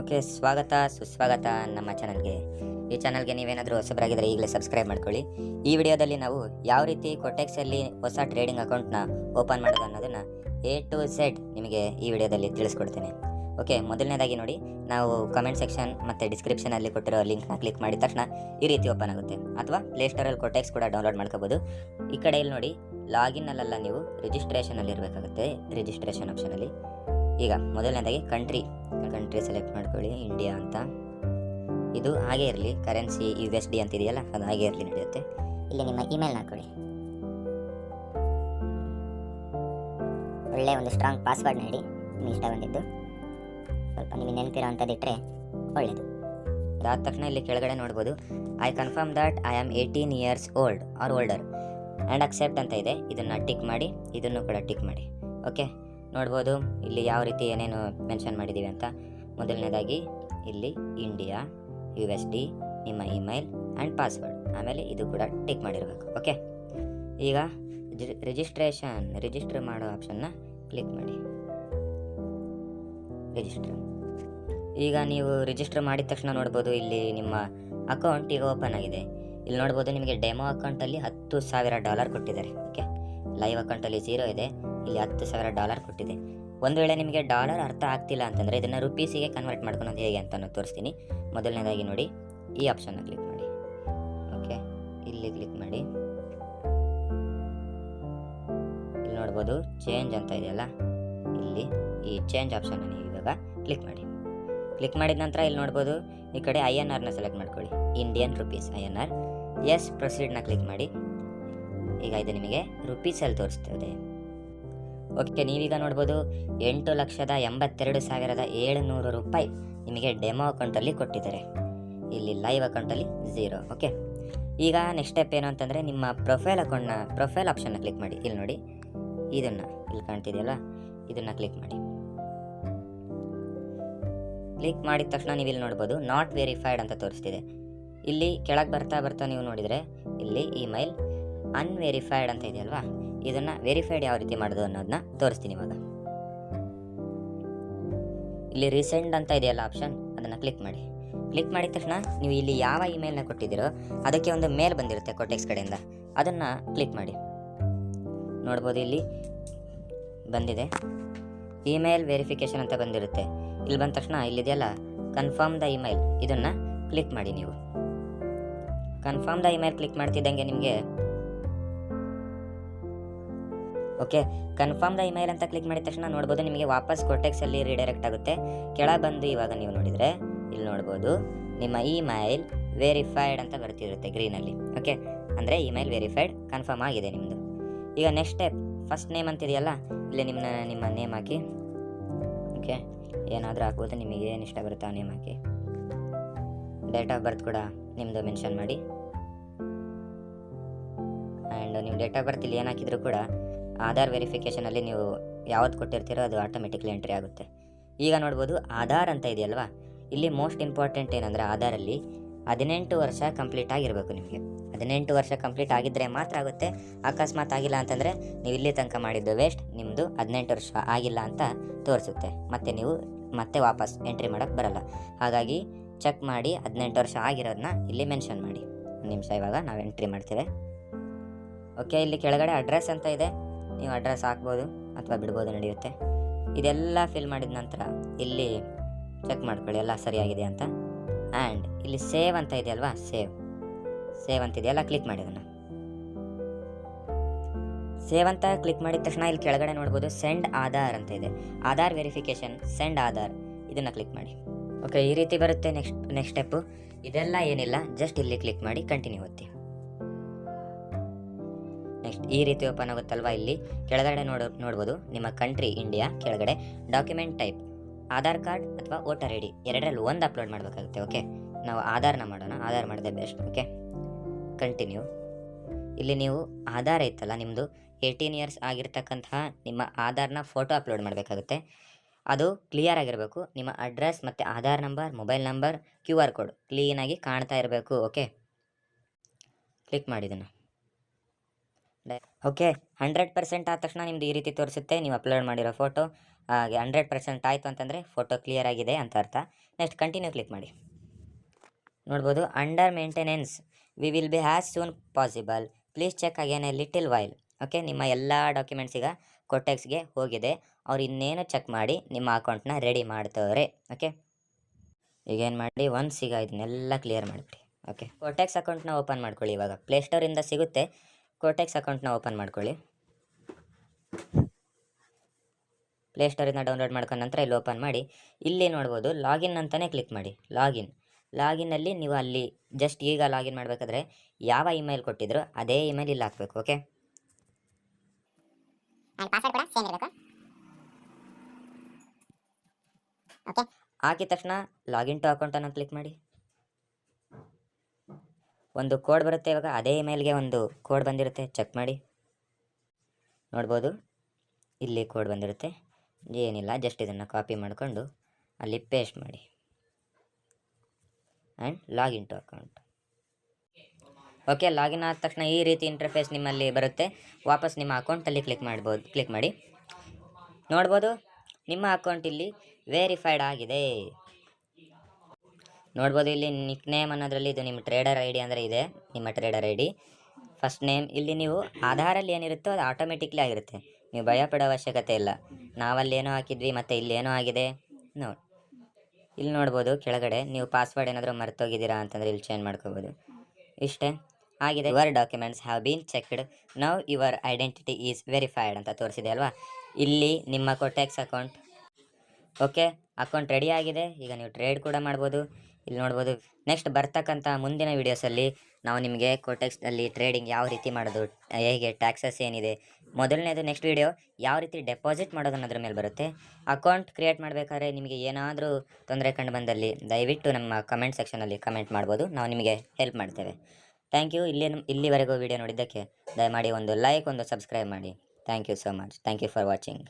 Okay, ಸ್ವಾಗತ ಸುಸ್ವಾಗತ ನಮ್ಮ ಚಾನಲ್ಗೆ. ಈ ಚಾನಲ್ಗೆ ನೀವೇನಾದರೂ ಹೊಸಬರಾಗಿದ್ದರೆ ಈಗಲೇ ಸಬ್ಸ್ಕ್ರೈಬ್ ಮಾಡ್ಕೊಳ್ಳಿ. ಈ ವಿಡಿಯೋದಲ್ಲಿ ನಾವು ಯಾವ ರೀತಿ ಕೊಟೆಕ್ಸಲ್ಲಿ ಹೊಸ ಟ್ರೇಡಿಂಗ್ ಅಕೌಂಟ್ನ ಓಪನ್ ಮಾಡೋದು ಅನ್ನೋದನ್ನು A to Z ನಿಮಗೆ ಈ ವಿಡಿಯೋದಲ್ಲಿ ತಿಳಿಸ್ಕೊಡ್ತೇನೆ. ಓಕೆ, ಮೊದಲನೇದಾಗಿ ನೋಡಿ, ನಾವು ಕಮೆಂಟ್ ಸೆಕ್ಷನ್ ಮತ್ತು ಡಿಸ್ಕ್ರಿಪ್ಷನಲ್ಲಿ ಕೊಟ್ಟಿರೋ ಲಿಂಕ್ನ ಕ್ಲಿಕ್ ಮಾಡಿದ ತಕ್ಷಣ ಈ ರೀತಿ ಓಪನ್ ಆಗುತ್ತೆ. ಅಥವಾ ಪ್ಲೇಸ್ಟೋರಲ್ಲಿ ಕೊಟೆಕ್ಸ್ ಕೂಡ ಡೌನ್ಲೋಡ್ ಮಾಡ್ಕೋಬೋದು. ಈ ಕಡೆ ಇಲ್ಲಿ ನೋಡಿ, ಲಾಗಿನ್ನಲ್ಲೆಲ್ಲ ನೀವು ರಿಜಿಸ್ಟ್ರೇಷನಲ್ಲಿ ಇರಬೇಕಾಗುತ್ತೆ. ರಿಜಿಸ್ಟ್ರೇಷನ್ ಆಪ್ಷನಲ್ಲಿ ಈಗ ಮೊದಲನೇದಾಗಿ ಕಂಟ್ರಿ ಸೆಲೆಕ್ಟ್ ಮಾಡ್ಕೊಳ್ಳಿ, ಇಂಡಿಯಾ ಅಂತ. ಇದು ಹಾಗೆ ಇರಲಿ, ಕರೆನ್ಸಿ USD ಅಂತ ಇದೆಯಲ್ಲ, ಅದು ಹಾಗೆ ಇರಲಿ, ನಡೆಯುತ್ತೆ. ಇಲ್ಲಿ ನಿಮ್ಮ ಇಮೇಲ್ ಹಾಕೊಳ್ಳಿ, ಒಳ್ಳೆ ಒಂದು ಸ್ಟ್ರಾಂಗ್ ಪಾಸ್ವರ್ಡ್ ನೀಡಿ, ನಿಮಗೆ ಇಷ್ಟ ಬಂದಿದ್ದು. ಸ್ವಲ್ಪ ನಿಮಗೆ ನೆನಪಿರೋ ಅಂಥದ್ದು ಇಟ್ಟರೆ ಒಳ್ಳೆಯದು. ಅದಾದ ತಕ್ಷಣ ಇಲ್ಲಿ ಕೆಳಗಡೆ ನೋಡ್ಬೋದು, I confirm that I am 18 years old or older and accept ಅಂತ ಇದೆ. ಇದನ್ನು ಟಿಕ್ ಮಾಡಿ, ಇದನ್ನು ಕೂಡ ಟಿಕ್ ಮಾಡಿ. ಓಕೆ, ನೋಡ್ಬೋದು ಇಲ್ಲಿ ಯಾವ ರೀತಿ ಏನೇನು ಮೆನ್ಷನ್ ಮಾಡಿದ್ದೀವಿ ಅಂತ. ಮೊದಲನೇದಾಗಿ ಇಲ್ಲಿ ಇಂಡಿಯಾ, USD, ನಿಮ್ಮ ಇಮೇಲ್ ಆ್ಯಂಡ್ ಪಾಸ್ವರ್ಡ್, ಆಮೇಲೆ ಇದು ಕೂಡ ಟಿಕ್ ಮಾಡಿರಬೇಕು. ಓಕೆ, ಈಗ ರಿಜಿಸ್ಟರ್ ಮಾಡೋ ಆಪ್ಷನ್ನ ಕ್ಲಿಕ್ ಮಾಡಿ, ರಿಜಿಸ್ಟರ್. ಈಗ ನೀವು ರಿಜಿಸ್ಟರ್ ಮಾಡಿದ ತಕ್ಷಣ ನೋಡ್ಬೋದು, ಇಲ್ಲಿ ನಿಮ್ಮ ಅಕೌಂಟ್ ಈಗ ಓಪನ್ ಆಗಿದೆ. ಇಲ್ಲಿ ನೋಡ್ಬೋದು ನಿಮಗೆ ಡೆಮೋ ಅಕೌಂಟಲ್ಲಿ $10,000 ಕೊಟ್ಟಿದ್ದಾರೆ. ಓಕೆ, ಲೈವ್ ಅಕೌಂಟಲ್ಲಿ 0 ಇದೆ, ಇಲ್ಲಿ $10,000 ಕೊಟ್ಟಿದೆ. ಒಂದು ವೇಳೆ ನಿಮಗೆ ಡಾಲರ್ ಅರ್ಥ ಆಗ್ತಿಲ್ಲ ಅಂತಂದರೆ ಇದನ್ನು ರುಪೀಸಿಗೆ ಕನ್ವರ್ಟ್ ಮಾಡ್ಕೊಳೋದು ಹೇಗೆ ಅಂತ ತೋರಿಸ್ತೀನಿ. ಮೊದಲನೇದಾಗಿ ನೋಡಿ, ಈ ಆಪ್ಷನ್ನ ಕ್ಲಿಕ್ ಮಾಡಿ. ಓಕೆ, ಇಲ್ಲಿ ಕ್ಲಿಕ್ ಮಾಡಿ. ಇಲ್ಲಿ ನೋಡ್ಬೋದು ಚೇಂಜ್ ಅಂತ ಇದೆಯಲ್ಲ, ಇಲ್ಲಿ ಈ ಚೇಂಜ್ ಆಪ್ಷನ್ನ ನೀವು ಇವಾಗ ಕ್ಲಿಕ್ ಮಾಡಿ. ಕ್ಲಿಕ್ ಮಾಡಿದ ನಂತರ ಇಲ್ಲಿ ನೋಡ್ಬೋದು, ಈ ಕಡೆ INRನ ಸೆಲೆಕ್ಟ್ ಮಾಡ್ಕೊಳ್ಳಿ, ಇಂಡಿಯನ್ ರುಪೀಸ್ INR. ಎಸ್, ಪ್ರೊಸೀಡ್ನ ಕ್ಲಿಕ್ ಮಾಡಿ. ಈಗ ಇದು ನಿಮಗೆ ರುಪೀಸಲ್ಲಿ ತೋರಿಸ್ತದೆ. ಓಕೆ, ನೀವೀಗ ನೋಡ್ಬೋದು $8,82,700 ನಿಮಗೆ ಡೆಮೋ ಅಕೌಂಟಲ್ಲಿ ಕೊಟ್ಟಿದ್ದಾರೆ. ಇಲ್ಲಿ ಲೈವ್ ಅಕೌಂಟಲ್ಲಿ 0. ಓಕೆ, ಈಗ ನೆಕ್ಸ್ಟ್ ಸ್ಟೆಪ್ ಏನು ಅಂತಂದರೆ, ನಿಮ್ಮ ಪ್ರೊಫೈಲ್ ಆಪ್ಷನ್ನ ಕ್ಲಿಕ್ ಮಾಡಿ. ಇಲ್ಲಿ ನೋಡಿ, ಇದನ್ನು ಇಲ್ಲಿ ಕಾಣ್ತಿದೆಯಲ್ಲ, ಇದನ್ನು ಕ್ಲಿಕ್ ಮಾಡಿ. ಕ್ಲಿಕ್ ಮಾಡಿದ ತಕ್ಷಣ ನೀವು ಇಲ್ಲಿ ನೋಡ್ಬೋದು ನಾಟ್ ವೆರಿಫೈಡ್ ಅಂತ ತೋರಿಸ್ತಿದೆ. ಇಲ್ಲಿ ಕೆಳಗೆ ಬರ್ತಾ ನೀವು ನೋಡಿದರೆ ಇಲ್ಲಿ ಇಮೇಲ್ ಅನ್ವೆರಿಫೈಡ್ ಅಂತ ಇದೆಯಲ್ವಾ, ಇದನ್ನು ವೆರಿಫೈಡ್ ಯಾವ ರೀತಿ ಮಾಡೋದು ಅನ್ನೋದನ್ನ ತೋರಿಸ್ತೀನಿ ಇವಾಗ. ಇಲ್ಲಿ ರೀಸೆಂಡ್ ಅಂತ ಇದೆಯಲ್ಲ ಆಪ್ಷನ್, ಅದನ್ನು ಕ್ಲಿಕ್ ಮಾಡಿ. ಕ್ಲಿಕ್ ಮಾಡಿದ ತಕ್ಷಣ ನೀವು ಇಲ್ಲಿ ಯಾವ ಇಮೇಲ್ನ ಕೊಟ್ಟಿದ್ದೀರೋ ಅದಕ್ಕೆ ಒಂದು ಮೇಲ್ ಬಂದಿರುತ್ತೆ ಕೊಟೆಕ್ಸ್ ಕಡೆಯಿಂದ, ಅದನ್ನು ಕ್ಲಿಕ್ ಮಾಡಿ. ನೋಡ್ಬೋದು ಇಲ್ಲಿ ಬಂದಿದೆ, ಇಮೇಲ್ ವೆರಿಫಿಕೇಷನ್ ಅಂತ ಬಂದಿರುತ್ತೆ. ಇಲ್ಲಿ ಬಂದ ತಕ್ಷಣ ಇಲ್ಲಿದೆಯಲ್ಲ ಕನ್ಫರ್ಮ್ ದ ಇಮೇಲ್, ಇದನ್ನು ಕ್ಲಿಕ್ ಮಾಡಿ. ನೀವು ಕನ್ಫರ್ಮ್ ದ ಇಮೇಲ್ ಕ್ಲಿಕ್ ಮಾಡ್ತಿದ್ದಂಗೆ ನಿಮಗೆ ಓಕೆ, ಕನ್ಫರ್ಮ್ ದ ಇಮೇಲ್ ಅಂತ ಕ್ಲಿಕ್ ಮಾಡಿದ ತಕ್ಷಣ ನೋಡ್ಬೋದು ನಿಮಗೆ ವಾಪಸ್ ಕೊಟೆಕ್ಸಲ್ಲಿ ರಿಡೈರೆಕ್ಟ್ ಆಗುತ್ತೆ. ಕೆಳಗೆ ಬಂದು ಇವಾಗ ನೀವು ನೋಡಿದರೆ ಇಲ್ಲಿ ನೋಡ್ಬೋದು ನಿಮ್ಮ ಇಮೇಲ್ ವೆರಿಫೈಡ್ ಅಂತ ಬರ್ತಿರುತ್ತೆ ಗ್ರೀನಲ್ಲಿ. ಓಕೆ, ಅಂದರೆ ಇಮೇಲ್ ವೆರಿಫೈಡ್ ಕನ್ಫರ್ಮ್ ಆಗಿದೆ ನಿಮ್ಮದು. ಈಗ ನೆಕ್ಸ್ಟ್ ಸ್ಟೆಪ್, ಫಸ್ಟ್ ನೇಮ್ ಅಂತಿದೆಯಲ್ಲ, ಇಲ್ಲಿ ನಿಮ್ಮ ನೇಮ್ ಹಾಕಿ. ಓಕೆ, ಏನಾದರೂ ಹಾಕ್ಬೋದು, ನಿಮಗೆ ಏನು ಇಷ್ಟ ಬರುತ್ತೆ ಆ name hockey. Date of birth ಕೂಡ ನಿಮ್ಮದು ಮೆನ್ಷನ್ ಮಾಡಿ. ಆ್ಯಂಡ್ ನೀವು ಡೇಟ್ ಆಫ್ ಬರ್ತ್ ಇಲ್ಲಿ ಏನು ಹಾಕಿದರೂ ಕೂಡ ಆಧಾರ್ ವೆರಿಫಿಕೇಷನಲ್ಲಿ ನೀವು ಯಾವ್ದು ಕೊಟ್ಟಿರ್ತೀರೋ ಅದು ಆಟೋಮೆಟಿಕ್ಲಿ ಎಂಟ್ರಿ ಆಗುತ್ತೆ. ಈಗ ನೋಡ್ಬೋದು ಆಧಾರ್ ಅಂತ ಇದೆಯಲ್ವಾ, ಇಲ್ಲಿ ಮೋಸ್ಟ್ ಇಂಪಾರ್ಟೆಂಟ್ ಏನಂದರೆ ಆಧಾರಲ್ಲಿ 18 ವರ್ಷ ಕಂಪ್ಲೀಟ್ ಆಗಿರಬೇಕು ನಿಮಗೆ. 18 ವರ್ಷ ಕಂಪ್ಲೀಟ್ ಆಗಿದ್ದರೆ ಮಾತ್ರ ಆಗುತ್ತೆ. ಅಕಸ್ಮಾತ್ ಆಗಿಲ್ಲ ಅಂತಂದರೆ ನೀವು ಇಲ್ಲಿ ತನಕ ಮಾಡಿದ್ದು ವೇಸ್ಟ್, ನಿಮ್ಮದು 18 ವರ್ಷ ಆಗಿಲ್ಲ ಅಂತ ತೋರಿಸುತ್ತೆ. ಮತ್ತು ನೀವು ಮತ್ತೆ ವಾಪಸ್ ಎಂಟ್ರಿ ಮಾಡೋಕ್ಕೆ ಬರಲ್ಲ. ಹಾಗಾಗಿ ಚೆಕ್ ಮಾಡಿ 18 ವರ್ಷ ಆಗಿರೋದನ್ನ ಇಲ್ಲಿ ಮೆನ್ಷನ್ ಮಾಡಿ. ಒಂದು ನಿಮಿಷ, ಇವಾಗ ನಾವು ಎಂಟ್ರಿ ಮಾಡ್ತೇವೆ. ಓಕೆ, ಇಲ್ಲಿ ಕೆಳಗಡೆ ಅಡ್ರೆಸ್ ಅಂತ ಇದೆ, ನೀವು ಅಡ್ರೆಸ್ ಹಾಕ್ಬೋದು ಅಥವಾ ಬಿಡ್ಬೋದು, ನಡೆಯುತ್ತೆ. ಇದೆಲ್ಲ ಫಿಲ್ ಮಾಡಿದ ನಂತರ ಇಲ್ಲಿ ಚೆಕ್ ಮಾಡ್ಕೊಳ್ಳಿ ಎಲ್ಲ ಸರಿಯಾಗಿದೆ ಅಂತ. ಆ್ಯಂಡ್ ಇಲ್ಲಿ ಸೇವ್ ಅಂತ ಇದೆಯಲ್ವಾ, ಸೇವ್ ಅಂತಿದೆಯಲ್ಲ, ಕ್ಲಿಕ್ ಮಾಡಿ. ಅದನ್ನು ಸೇವ್ ಅಂತ ಕ್ಲಿಕ್ ಮಾಡಿದ ತಕ್ಷಣ ಇಲ್ಲಿ ಕೆಳಗಡೆ ನೋಡ್ಬೋದು ಸೆಂಡ್ ಆಧಾರ್ ಅಂತ ಇದೆ, ಆಧಾರ್ ವೆರಿಫಿಕೇಷನ್, ಸೆಂಡ್ ಆಧಾರ್, ಇದನ್ನು ಕ್ಲಿಕ್ ಮಾಡಿ. ಓಕೆ, ಈ ರೀತಿ ಬರುತ್ತೆ ನೆಕ್ಸ್ಟ್ ಸ್ಟೆಪ್ಪು. ಇದೆಲ್ಲ ಏನಿಲ್ಲ, ಜಸ್ಟ್ ಇಲ್ಲಿ ಕ್ಲಿಕ್ ಮಾಡಿ ಕಂಟಿನ್ಯೂ ಒತ್ತಿ. ನೆಕ್ಸ್ಟ್ ಈ ರೀತಿ ಓಪನ್ ಆಗುತ್ತಲ್ವಾ, ಇಲ್ಲಿ ಕೆಳಗಡೆ ನೋಡ್ಬೋದು ನಿಮ್ಮ ಕಂಟ್ರಿ ಇಂಡಿಯಾ, ಕೆಳಗಡೆ ಡಾಕ್ಯುಮೆಂಟ್ ಟೈಪ್ ಆಧಾರ್ ಕಾರ್ಡ್ ಅಥವಾ ವೋಟರ್ ID, ಎರಡರಲ್ಲಿ ಒಂದು ಅಪ್ಲೋಡ್ ಮಾಡಬೇಕಾಗುತ್ತೆ. ಓಕೆ, ನಾವು ಆಧಾರ್ನ ಮಾಡೋಣ, ಆಧಾರ್ ಮಾಡಿದೆ ಬೆಸ್ಟ್. Okay, continue. ಇಲ್ಲಿ ನೀವು ಆಧಾರ್ ಐತಲ್ಲ ನಿಮ್ಮದು 18 years ಆಗಿರ್ತಕ್ಕಂತಹ ನಿಮ್ಮ ಆಧಾರ್ನ ಫೋಟೋ ಅಪ್ಲೋಡ್ ಮಾಡಬೇಕಾಗುತ್ತೆ. ಅದು ಕ್ಲಿಯರ್ ಆಗಿರಬೇಕು. ನಿಮ್ಮ ಅಡ್ರೆಸ್ ಮತ್ತು Aadhaar number, mobile number, QR code ಕ್ಲೀನಾಗಿ ಕಾಣ್ತಾ ಇರಬೇಕು. ಓಕೆ, ಕ್ಲಿಕ್ ಮಾಡಿದನು. ಓಕೆ, 100% ಆದ ತಕ್ಷಣ ನಿಮ್ದು ಈ ರೀತಿ ತೋರಿಸುತ್ತೆ, ನೀವು ಅಪ್ಲೋಡ್ ಮಾಡಿರೋ ಫೋಟೋ ಹಾಗೆ 100% ಆಯಿತು ಅಂತಂದರೆ ಫೋಟೋ ಕ್ಲಿಯರ್ ಆಗಿದೆ ಅಂತ ಅರ್ಥ. ನೆಕ್ಸ್ಟ್ ಕಂಟಿನ್ಯೂ ಕ್ಲಿಕ್ ಮಾಡಿ. ನೋಡ್ಬೋದು under maintenance, we will be has soon possible, please check again a little while. Okay, ನಿಮ್ಮ ಎಲ್ಲ ಡಾಕ್ಯುಮೆಂಟ್ಸ್ ಈಗ ಕೊಟೆಕ್ಸ್ಗೆ ಹೋಗಿದೆ. ಅವ್ರು ಇನ್ನೇನು ಚೆಕ್ ಮಾಡಿ ನಿಮ್ಮ ಅಕೌಂಟ್ನ ರೆಡಿ ಮಾಡ್ತವ್ರೆ. ಓಕೆ, ಈಗೇನು ಮಾಡಿ ಒನ್ಸ್ ಈಗ ಇದನ್ನೆಲ್ಲ ಕ್ಲಿಯರ್ ಮಾಡಿಬಿಡಿ. ಓಕೆ, ಕೋಟೆಕ್ಸ್ ಅಕೌಂಟ್ನ ಓಪನ್ ಮಾಡ್ಕೊಳ್ಳಿ. ಇವಾಗ ಪ್ಲೇಸ್ಟೋರಿಂದ ಸಿಗುತ್ತೆ, ಕೋಟೆಕ್ಸ್ ಅಕೌಂಟ್ನ ಓಪನ್ ಮಾಡ್ಕೊಳ್ಳಿ. ಪ್ಲೇಸ್ಟೋರಿಂದ ಡೌನ್ಲೋಡ್ ಮಾಡ್ಕೊಂಡ ನಂತರ ಇಲ್ಲಿ ಓಪನ್ ಮಾಡಿ. ಇಲ್ಲಿ ನೋಡ್ಬೋದು ಲಾಗಿನ್ ಅಂತಲೇ ಕ್ಲಿಕ್ ಮಾಡಿ. ಲಾಗಿನ್ನಲ್ಲಿ ನೀವು ಅಲ್ಲಿ ಜಸ್ಟ್ ಈಗ ಲಾಗಿನ್ ಮಾಡಬೇಕಾದ್ರೆ ಯಾವ ಇಮೇಲ್ ಕೊಟ್ಟಿದ್ರು ಅದೇ ಇಮೇಲ್ ಇಲ್ಲಿ ಹಾಕಬೇಕು. ಓಕೆ, ಪಾಸ್ವರ್ಡ್ ಕೂಡ ಸೇಮ್ ಇರಬೇಕು. ಓಕೆ, ಹಾಕಿದ ತಕ್ಷಣ ಲಾಗಿನ್ ಟು ಅಕೌಂಟ್ ಅನ್ನೋ ಕ್ಲಿಕ್ ಮಾಡಿ. ಒಂದು ಕೋಡ್ ಬರುತ್ತೆ. ಇವಾಗ ಅದೇ ಇಮೇಲ್ಗೆ ಒಂದು ಕೋಡ್ ಬಂದಿರುತ್ತೆ, ಚೆಕ್ ಮಾಡಿ. ನೋಡ್ಬೋದು ಇಲ್ಲಿ ಕೋಡ್ ಬಂದಿರುತ್ತೆ. ಏನಿಲ್ಲ, ಜಸ್ಟ್ ಇದನ್ನು ಕಾಪಿ ಮಾಡಿಕೊಂಡು ಅಲ್ಲಿ ಪೇಸ್ಟ್ ಮಾಡಿ and login to account. Okay, login ಆದ ತಕ್ಷಣ ಈ ರೀತಿ ಇಂಟರ್ಫೇಸ್ ನಿಮ್ಮಲ್ಲಿ ಬರುತ್ತೆ. ವಾಪಸ್ ನಿಮ್ಮ ಅಕೌಂಟಲ್ಲಿ ಕ್ಲಿಕ್ ಮಾಡಿ. ನೋಡ್ಬೋದು ನಿಮ್ಮ ಅಕೌಂಟ್ ಇಲ್ಲಿ ವೆರಿಫೈಡ್ ಆಗಿದೆ. ನೋಡ್ಬೋದು ಇಲ್ಲಿ ನಿಕ್ ನೇಮ್ ಅನ್ನೋದ್ರಲ್ಲಿ ಇದು ನಿಮ್ಮ ಟ್ರೇಡರ್ ಐ ಡಿ ಅಂದರೆ ಇದೆ, ನಿಮ್ಮ trader I D. First name ಇಲ್ಲಿ ನೀವು ಆಧಾರಲ್ಲಿ ಏನಿರುತ್ತೋ ಅದು ಆಟೋಮೆಟಿಕ್ಲಿ ಆಗಿರುತ್ತೆ, ನೀವು ಭಯ ಪಡೋ ಅವಶ್ಯಕತೆ ಇಲ್ಲ. ನಾವಲ್ಲಿ ಏನೋ ಹಾಕಿದ್ವಿ ಮತ್ತು ಇಲ್ಲಿ ಏನೋ ಆಗಿದೆ ನೋಡಿ. ಇಲ್ಲಿ ನೋಡ್ಬೋದು ಕೆಳಗಡೆ ನೀವು ಪಾಸ್ವರ್ಡ್ ಏನಾದರೂ ಮರ್ತೋಗಿದ್ದೀರಾ ಅಂತಂದರೆ ಇಲ್ಲಿ ಚೇಂಜ್ ಮಾಡ್ಕೋಬೋದು. ಇಷ್ಟೇ ಆಗಿದೆ. Your documents have been checked, now your identity is verified ಅಂತ ತೋರಿಸಿದೆ ಅಲ್ವಾ. ಇಲ್ಲಿ ನಿಮ್ಮ ಕೋಟೆಕ್ಸ್ ಅಕೌಂಟ್ ಓಕೆ, ಅಕೌಂಟ್ ರೆಡಿ ಆಗಿದೆ. ಈಗ ನೀವು ಟ್ರೇಡ್ ಕೂಡ ಮಾಡ್ಬೋದು. ಇಲ್ಲಿ ನೋಡ್ಬೋದು. ನೆಕ್ಸ್ಟ್ ಬರ್ತಕ್ಕಂಥ ಮುಂದಿನ ವೀಡಿಯೋಸಲ್ಲಿ ನಾವು ನಿಮಗೆ ಕೋಟೆಕ್ಸ್ನಲ್ಲಿ ಟ್ರೇಡಿಂಗ್ ಯಾವ ರೀತಿ ಮಾಡೋದು, ಹೇಗೆ ಟ್ಯಾಕ್ಸಸ್ ಏನಿದೆ, ಮೊದಲನೇದು ನೆಕ್ಸ್ಟ್ ವೀಡಿಯೋ ಯಾವ ರೀತಿ ಡೆಪಾಸಿಟ್ ಮಾಡೋದು ಅನ್ನೋದ್ರ ಮೇಲೆ ಬರುತ್ತೆ. ಅಕೌಂಟ್ ಕ್ರಿಯೇಟ್ ಮಾಡಬೇಕಾದ್ರೆ ನಿಮಗೆ ಏನಾದರೂ ತೊಂದರೆ ಕಂಡು ಬಂದಲ್ಲಿ ದಯವಿಟ್ಟು ನಮ್ಮ ಕಮೆಂಟ್ ಸೆಕ್ಷನಲ್ಲಿ ಕಮೆಂಟ್ ಮಾಡ್ಬೋದು, ನಾವು ನಿಮಗೆ ಹೆಲ್ಪ್ ಮಾಡ್ತೇವೆ. Thank you. ಇಲ್ಲಿವರೆಗೂ ವೀಡಿಯೋ ನೋಡಿದ್ದಕ್ಕೆ ದಯಮಾಡಿ ಒಂದು ಲೈಕ್, ಒಂದು ಸಬ್ಸ್ಕ್ರೈಬ್ ಮಾಡಿ. Thank you so much. Thank you for watching.